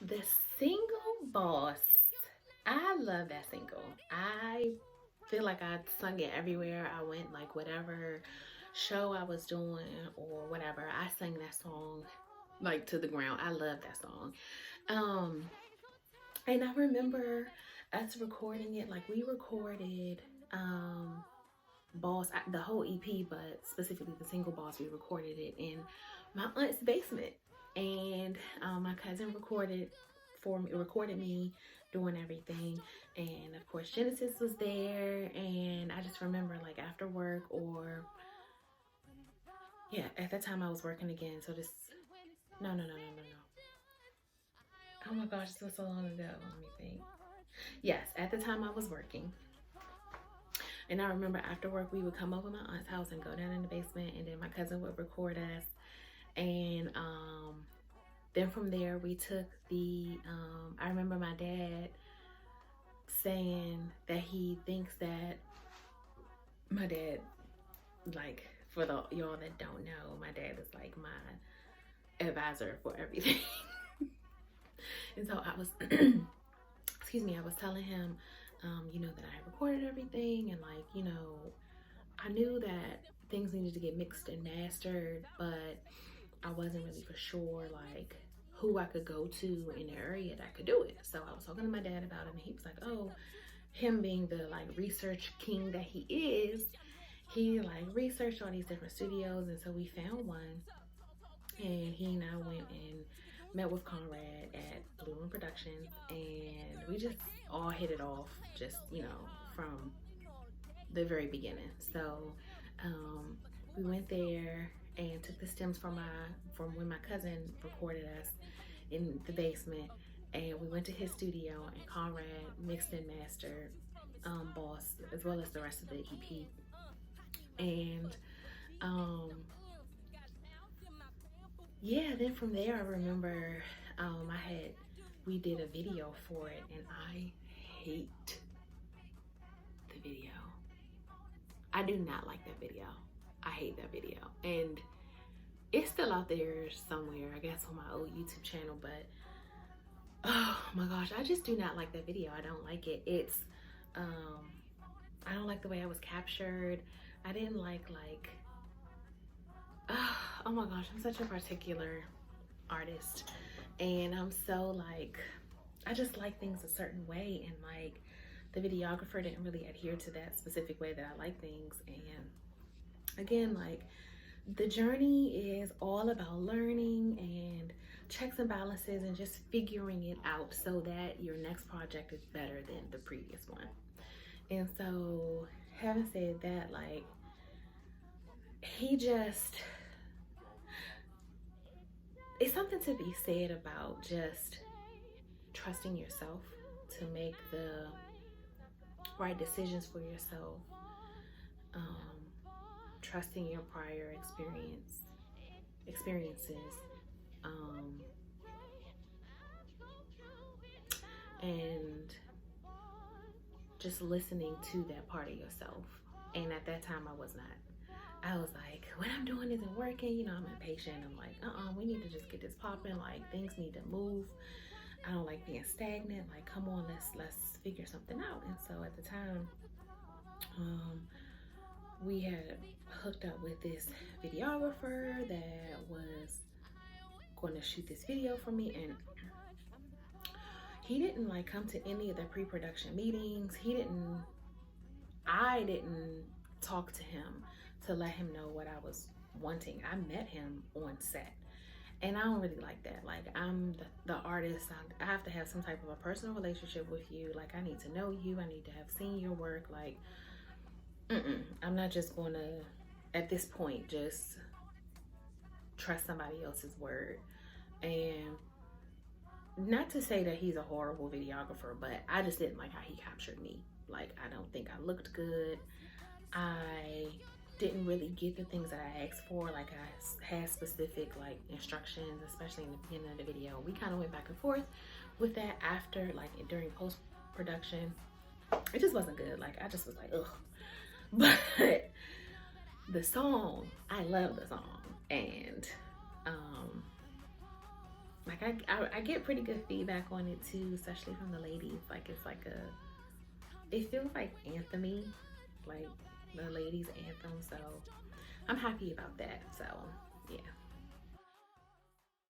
The Single Boss. I love that single. I feel like I sung it everywhere I went, like whatever show I was doing or whatever. I sang that song like to the ground. I love that song. Um, and I remember us recording it. Like we recorded Boss, the whole EP, but specifically the single Boss. We recorded it in my aunt's basement, and my cousin recorded me doing everything, and of course Genesis was there, and I just remember like after work or yeah, at that time I was working again. So this, no. Oh my gosh, this was so long ago. Let me think. Yes, at the time I was working. And I remember after work, we would come over my aunt's house and go down in the basement, and then my cousin would record us. And then from there, we took I remember my dad saying that he thinks that my dad, like, for the y'all that don't know, my dad is like my advisor for everything. And so I was, excuse me, I was telling him, that I recorded everything and like, I knew that things needed to get mixed and mastered, but I wasn't really for sure like who I could go to in the area that could do it. So I was talking to my dad about it, and he was like, "Oh, him being the like research king that he is, he like researched all these different studios, and so we found one, and he and I went and met with Conrad at Blue Room Productions, and we just all hit it off, just from the very beginning. So um, we went there and took the stems from when my cousin recorded us in the basement, and we went to his studio, and Conrad mixed and mastered Boss as well as the rest of the EP. And um, yeah, then from there I remember we did a video for it, and I hate the video. I do not like that video. I hate that video. And it's still out there somewhere, I guess on my old YouTube channel, but oh my gosh, I just do not like that video. I don't like it. Um I don't like the way I was captured. I didn't like oh my gosh, I'm such a particular artist, and I'm so like I just like things a certain way, and like the videographer didn't really adhere to that specific way that I like things. And again, like the journey is all about learning and checks and balances and just figuring it out so that your next project is better than the previous one. And so, having said that, like, he just, it's something to be said about just trusting yourself to make the right decisions for yourself, trusting your prior experiences, um, and just listening to that part of yourself. And at that time, I was not. I was like, what I'm doing isn't working. I'm impatient. I'm like, we need to just get this popping. Like things need to move. I don't like being stagnant. Like, come on, let's figure something out. And so at the time, we had hooked up with this videographer that was going to shoot this video for me, and he didn't like come to any of the pre-production meetings. I didn't talk to him to let him know what I was wanting. I met him on set, and I don't really like that. Like, I'm the artist. I have to have some type of a personal relationship with you. Like, I need to know you. I need to have seen your work. Like, I'm not just going to, at this point, just trust somebody else's word. And not to say that he's a horrible videographer, but I just didn't like how he captured me. Like, I don't think I looked good. I didn't really get the things that I asked for. Like, I had specific like instructions, especially in the beginning of the video. We kind of went back and forth with that after, like during post production. It just wasn't good. Like, I just was like, ugh. But the song, I love the song, and Like I get pretty good feedback on it too, especially from the ladies. Like it's like it feels like anthemy, like the ladies anthem. So I'm happy about that. So yeah.